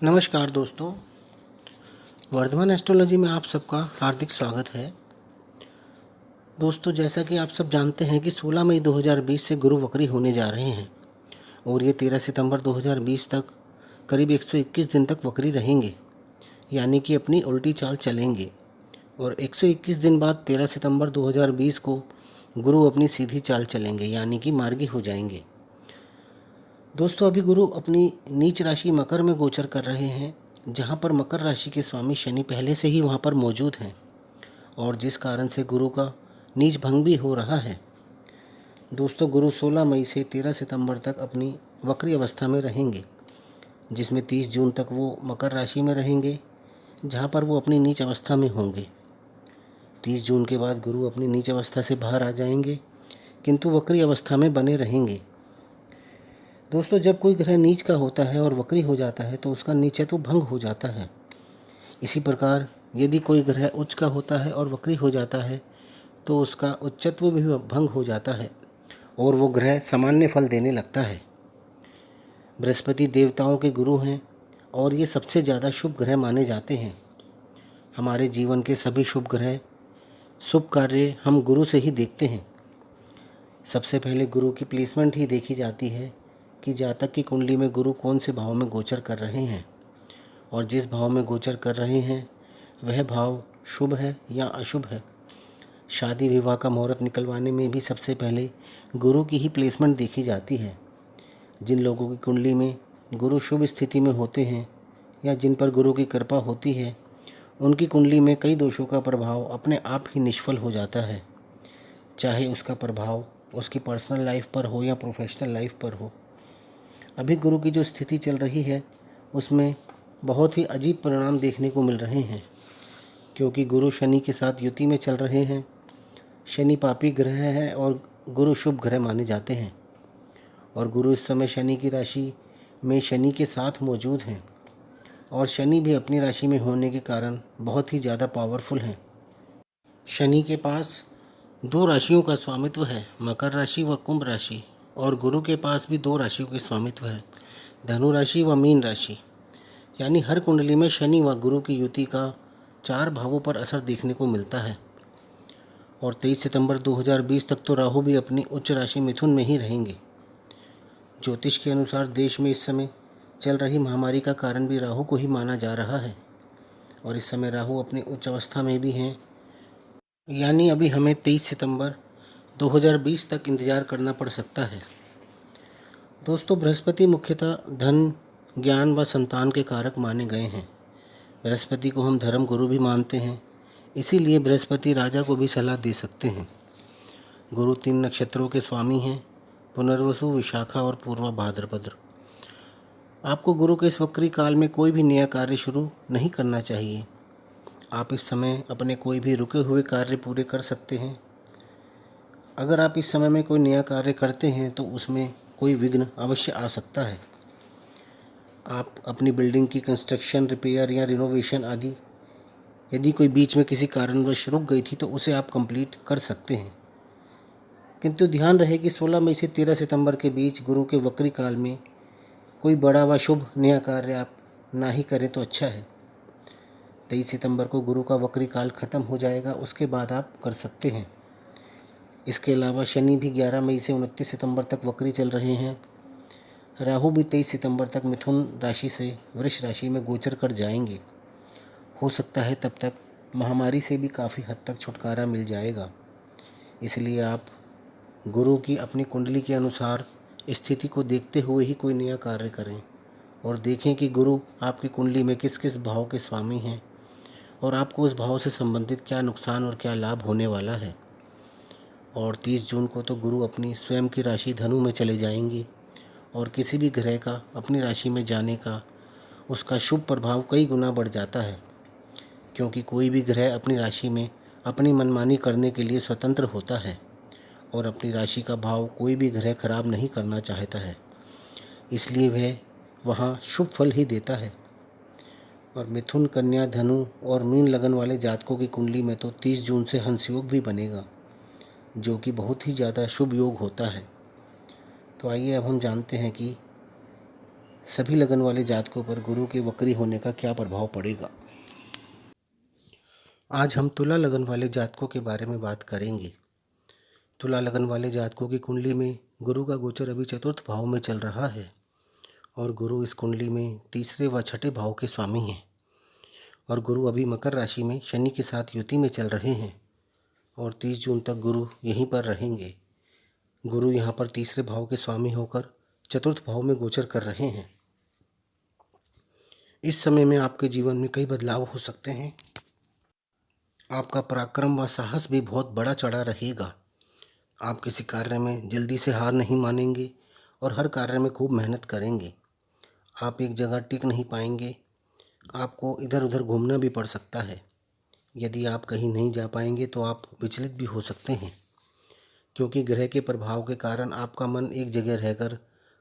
नमस्कार दोस्तों, वर्धमान एस्ट्रोलॉजी में आप सबका हार्दिक स्वागत है। दोस्तों, जैसा कि आप सब जानते हैं कि 16 मई 2020 से गुरु वक्री होने जा रहे हैं और ये 13 सितंबर 2020 तक करीब 121 दिन तक वक्री रहेंगे, यानी कि अपनी उल्टी चाल चलेंगे। और 121 दिन बाद 13 सितंबर 2020 को गुरु अपनी सीधी चाल चलेंगे, यानी कि मार्गी हो जाएंगे। दोस्तों, अभी गुरु अपनी नीच राशि मकर में गोचर कर रहे हैं, जहां पर मकर राशि के स्वामी शनि पहले से ही वहां पर मौजूद हैं और जिस कारण से गुरु का नीच भंग भी हो रहा है। दोस्तों, गुरु 16 मई से 13 सितंबर तक अपनी वक्री अवस्था में रहेंगे, जिसमें 30 जून तक वो मकर राशि में रहेंगे, जहां पर वो अपनी नीच अवस्था में होंगे। 30 जून के बाद गुरु अपनी नीच अवस्था से बाहर आ जाएंगे, किंतु वक्री अवस्था में बने रहेंगे। दोस्तों, जब कोई ग्रह नीच का होता है और वक्री हो जाता है तो उसका नीचत्व भंग हो जाता है। इसी प्रकार यदि कोई ग्रह उच्च का होता है और वक्री हो जाता है तो उसका उच्चत्व भी भंग हो जाता है और वो ग्रह सामान्य फल देने लगता है। बृहस्पति देवताओं के गुरु हैं और ये सबसे ज़्यादा शुभ ग्रह माने जाते हैं। हमारे जीवन के सभी शुभ ग्रह, शुभ कार्य हम गुरु से ही देखते हैं। सबसे पहले गुरु की प्लेसमेंट ही देखी जाती है कि जातक की कुंडली में गुरु कौन से भाव में गोचर कर रहे हैं और जिस भाव में गोचर कर रहे हैं वह भाव शुभ है या अशुभ है। शादी विवाह का मुहूर्त निकलवाने में भी सबसे पहले गुरु की ही प्लेसमेंट देखी जाती है। जिन लोगों की कुंडली में गुरु शुभ स्थिति में होते हैं या जिन पर गुरु की कृपा होती है, उनकी कुंडली में कई दोषों का प्रभाव अपने आप ही निष्फल हो जाता है, चाहे उसका प्रभाव उसकी पर्सनल लाइफ पर हो या प्रोफेशनल लाइफ पर हो। अभी गुरु की जो स्थिति चल रही है उसमें बहुत ही अजीब परिणाम देखने को मिल रहे हैं, क्योंकि गुरु शनि के साथ युति में चल रहे हैं। शनि पापी ग्रह है और गुरु शुभ ग्रह माने जाते हैं और गुरु इस समय शनि की राशि में शनि के साथ मौजूद हैं और शनि भी अपनी राशि में होने के कारण बहुत ही ज़्यादा पावरफुल हैं। शनि के पास 2 राशियों का स्वामित्व है, मकर राशि व कुंभ राशि, और गुरु के पास भी 2 राशियों के स्वामित्व है, धनु राशि व मीन राशि। यानी हर कुंडली में शनि व गुरु की युति का 4 भावों पर असर देखने को मिलता है। और 23 सितंबर 2020 तक तो राहु भी अपनी उच्च राशि मिथुन में ही रहेंगे। ज्योतिष के अनुसार देश में इस समय चल रही महामारी का कारण भी राहु को ही माना जा रहा है और इस समय राहु अपनी उच्च अवस्था में भी हैं। यानी अभी हमें 23 सितंबर 2020 तक इंतज़ार करना पड़ सकता है। दोस्तों, बृहस्पति मुख्यतः धन, ज्ञान व संतान के कारक माने गए हैं। बृहस्पति को हम धर्म गुरु भी मानते हैं, इसीलिए बृहस्पति राजा को भी सलाह दे सकते हैं। गुरु 3 नक्षत्रों के स्वामी हैं, पुनर्वसु, विशाखा और पूर्वा भाद्रपद। आपको गुरु के इस वक्री काल में कोई भी नया कार्य शुरू नहीं करना चाहिए। आप इस समय अपने कोई भी रुके हुए कार्य पूरे कर सकते हैं। अगर आप इस समय में कोई नया कार्य करते हैं तो उसमें कोई विघ्न अवश्य आ सकता है। आप अपनी बिल्डिंग की कंस्ट्रक्शन, रिपेयर या रिनोवेशन आदि यदि कोई बीच में किसी कारणवश रुक गई थी तो उसे आप कंप्लीट कर सकते हैं। किंतु ध्यान रहे कि 16 मई से 13 सितंबर के बीच गुरु के वक्री काल में कोई बड़ा व शुभ नया कार्य आप ना ही करें तो अच्छा है। 23 सितंबर को गुरु का वक्री काल ख़त्म हो जाएगा, उसके बाद आप कर सकते हैं। इसके अलावा शनि भी 11 मई से 29 सितंबर तक वक्री चल रहे हैं। राहु भी 23 सितंबर तक मिथुन राशि से वृष राशि में गोचर कर जाएंगे। हो सकता है तब तक महामारी से भी काफ़ी हद तक छुटकारा मिल जाएगा। इसलिए आप गुरु की अपनी कुंडली के अनुसार स्थिति को देखते हुए ही कोई नया कार्य करें और देखें कि गुरु आपकी कुंडली में किस किस भाव के स्वामी हैं और आपको उस भाव से संबंधित क्या नुकसान और क्या लाभ होने वाला है। और 30 जून को तो गुरु अपनी स्वयं की राशि धनु में चले जाएंगे और किसी भी ग्रह का अपनी राशि में जाने का उसका शुभ प्रभाव कई गुना बढ़ जाता है, क्योंकि कोई भी ग्रह अपनी राशि में अपनी मनमानी करने के लिए स्वतंत्र होता है और अपनी राशि का भाव कोई भी ग्रह खराब नहीं करना चाहता है, इसलिए वह वहाँ शुभ फल ही देता है। और मिथुन, कन्या, धनु और मीन लगन वाले जातकों की कुंडली में तो 30 जून से हंस योग भी बनेगा, जो कि बहुत ही ज़्यादा शुभ योग होता है। तो आइए अब हम जानते हैं कि सभी लगन वाले जातकों पर गुरु के वक्री होने का क्या प्रभाव पड़ेगा। आज हम तुला लगन वाले जातकों के बारे में बात करेंगे। तुला लगन वाले जातकों की कुंडली में गुरु का गोचर अभी चतुर्थ भाव में चल रहा है और गुरु इस कुंडली में तीसरे व छठे भाव के स्वामी हैं और गुरु अभी मकर राशि में शनि के साथ युति में चल रहे हैं और 30 जून तक गुरु यहीं पर रहेंगे। गुरु यहाँ पर तीसरे भाव के स्वामी होकर चतुर्थ भाव में गोचर कर रहे हैं। इस समय में आपके जीवन में कई बदलाव हो सकते हैं। आपका पराक्रम व साहस भी बहुत बड़ा चढ़ा रहेगा। आप किसी कार्य में जल्दी से हार नहीं मानेंगे और हर कार्य में खूब मेहनत करेंगे। आप एक जगह टिक नहीं पाएंगे, आपको इधर उधर घूमना भी पड़ सकता है। यदि आप कहीं नहीं जा पाएंगे तो आप विचलित भी हो सकते हैं, क्योंकि ग्रह के प्रभाव के कारण आपका मन एक जगह रहकर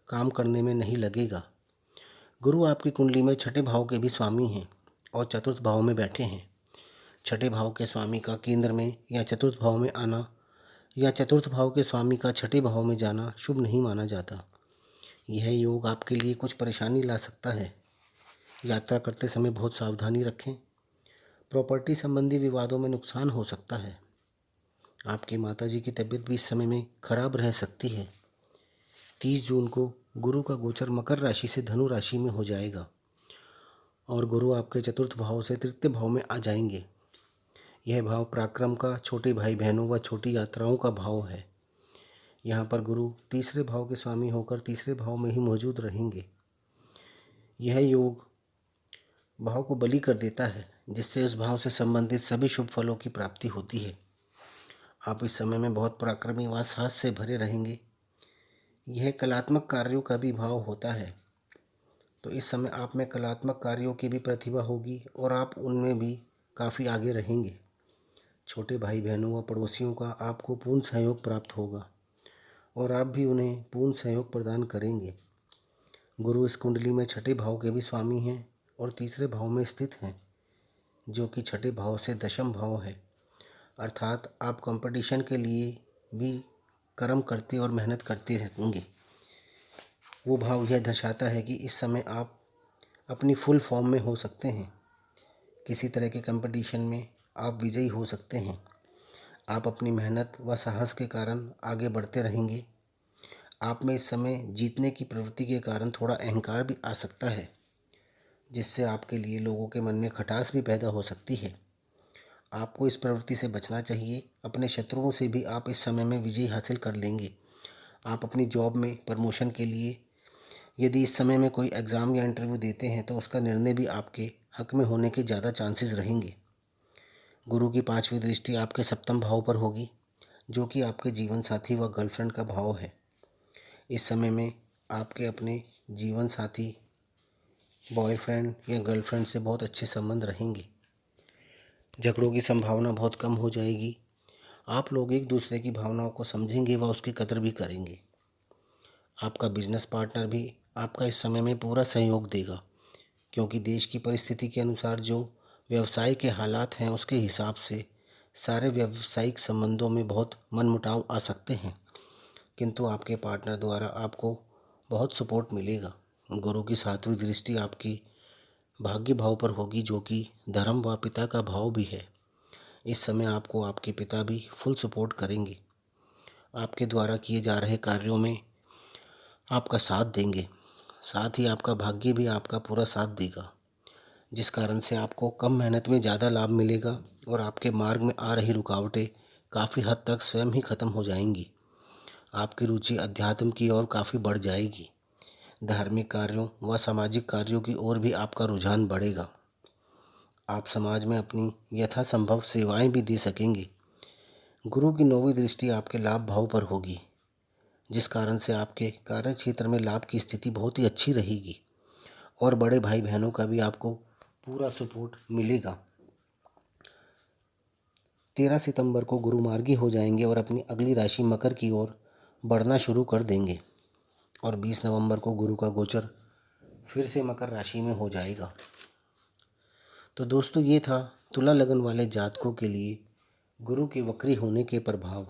काम करने में नहीं लगेगा। गुरु आपकी कुंडली में छठे भाव के भी स्वामी हैं और चतुर्थ भाव में बैठे हैं। छठे भाव के स्वामी का केंद्र में या चतुर्थ भाव में आना या चतुर्थ भाव के स्वामी का छठे भाव में जाना शुभ नहीं माना जाता। यह योग आपके लिए कुछ परेशानी ला सकता है। यात्रा करते समय बहुत सावधानी रखें। प्रॉपर्टी संबंधी विवादों में नुकसान हो सकता है। आपकी माताजी की तबीयत भी इस समय में खराब रह सकती है। 30 जून को गुरु का गोचर मकर राशि से धनु राशि में हो जाएगा और गुरु आपके चतुर्थ भाव से तृतीय भाव में आ जाएंगे। यह भाव पराक्रम का, छोटे भाई बहनों व छोटी यात्राओं का भाव है। यहाँ पर गुरु तीसरे भाव के स्वामी होकर तीसरे भाव में ही मौजूद रहेंगे। यह योग भाव को बलि कर देता है, जिससे उस भाव से संबंधित सभी शुभ फलों की प्राप्ति होती है। आप इस समय में बहुत पराक्रमी व साहस से भरे रहेंगे। यह कलात्मक कार्यों का भी भाव होता है, तो इस समय आप में कलात्मक कार्यों की भी प्रतिभा होगी और आप उनमें भी काफ़ी आगे रहेंगे। छोटे भाई बहनों व पड़ोसियों का आपको पूर्ण सहयोग प्राप्त होगा और आप भी उन्हें पूर्ण सहयोग प्रदान करेंगे। गुरु इस कुंडली में छठे भाव के भी स्वामी हैं और तीसरे भाव में स्थित हैं, जो कि छठे भाव से दशम भाव है। अर्थात आप कंपटीशन के लिए भी कर्म करते और मेहनत करते रहेंगे। वो भाव यह दर्शाता है कि इस समय आप अपनी फुल फॉर्म में हो सकते हैं। किसी तरह के कंपटीशन में आप विजयी हो सकते हैं। आप अपनी मेहनत व साहस के कारण आगे बढ़ते रहेंगे। आप में इस समय जीतने की प्रवृत्ति के कारण थोड़ा अहंकार भी आ सकता है, जिससे आपके लिए लोगों के मन में खटास भी पैदा हो सकती है। आपको इस प्रवृत्ति से बचना चाहिए। अपने शत्रुओं से भी आप इस समय में विजय हासिल कर लेंगे। आप अपनी जॉब में प्रमोशन के लिए यदि इस समय में कोई एग्ज़ाम या इंटरव्यू देते हैं तो उसका निर्णय भी आपके हक में होने के ज़्यादा चांसेस रहेंगे। गुरु की 5वीं दृष्टि आपके सप्तम भाव पर होगी, जो कि आपके जीवन साथी व गर्लफ्रेंड का भाव है। इस समय में आपके अपने जीवन साथी, बॉयफ्रेंड या गर्लफ्रेंड से बहुत अच्छे संबंध रहेंगे। झगड़ों की संभावना बहुत कम हो जाएगी। आप लोग एक दूसरे की भावनाओं को समझेंगे व उसकी कदर भी करेंगे। आपका बिजनेस पार्टनर भी आपका इस समय में पूरा सहयोग देगा, क्योंकि देश की परिस्थिति के अनुसार जो व्यवसाय के हालात हैं उसके हिसाब से सारे व्यावसायिक संबंधों में बहुत मनमुटाव आ सकते हैं, किंतु आपके पार्टनर द्वारा आपको बहुत सपोर्ट मिलेगा। गुरु की 7वीं दृष्टि आपकी भाग्य भाव पर होगी, जो कि धर्म व पिता का भाव भी है। इस समय आपको आपके पिता भी फुल सपोर्ट करेंगे। आपके द्वारा किए जा रहे कार्यों में आपका साथ देंगे, साथ ही आपका भाग्य भी आपका पूरा साथ देगा, जिस कारण से आपको कम मेहनत में ज़्यादा लाभ मिलेगा और आपके मार्ग में आ रही रुकावटें काफ़ी हद तक स्वयं ही खत्म हो जाएंगी। आपकी रुचि अध्यात्म की ओर काफ़ी बढ़ जाएगी। धार्मिक कार्यों व सामाजिक कार्यों की ओर भी आपका रुझान बढ़ेगा। आप समाज में अपनी यथासंभव सेवाएं भी दे सकेंगे। गुरु की 9वीं दृष्टि आपके लाभ भाव पर होगी, जिस कारण से आपके कार्य क्षेत्र में लाभ की स्थिति बहुत ही अच्छी रहेगी और बड़े भाई बहनों का भी आपको पूरा सपोर्ट मिलेगा। 13 सितंबर को गुरु मार्गी हो जाएंगे और अपनी अगली राशि मकर की ओर बढ़ना शुरू कर देंगे और 20 नवंबर को गुरु का गोचर फिर से मकर राशि में हो जाएगा। तो दोस्तों, ये था तुला लगन वाले जातकों के लिए गुरु के वक्री होने के प्रभाव।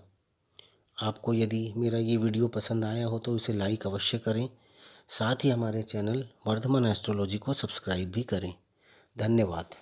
आपको यदि मेरा ये वीडियो पसंद आया हो तो इसे लाइक अवश्य करें, साथ ही हमारे चैनल वर्धमान एस्ट्रोलॉजी को सब्सक्राइब भी करें। धन्यवाद।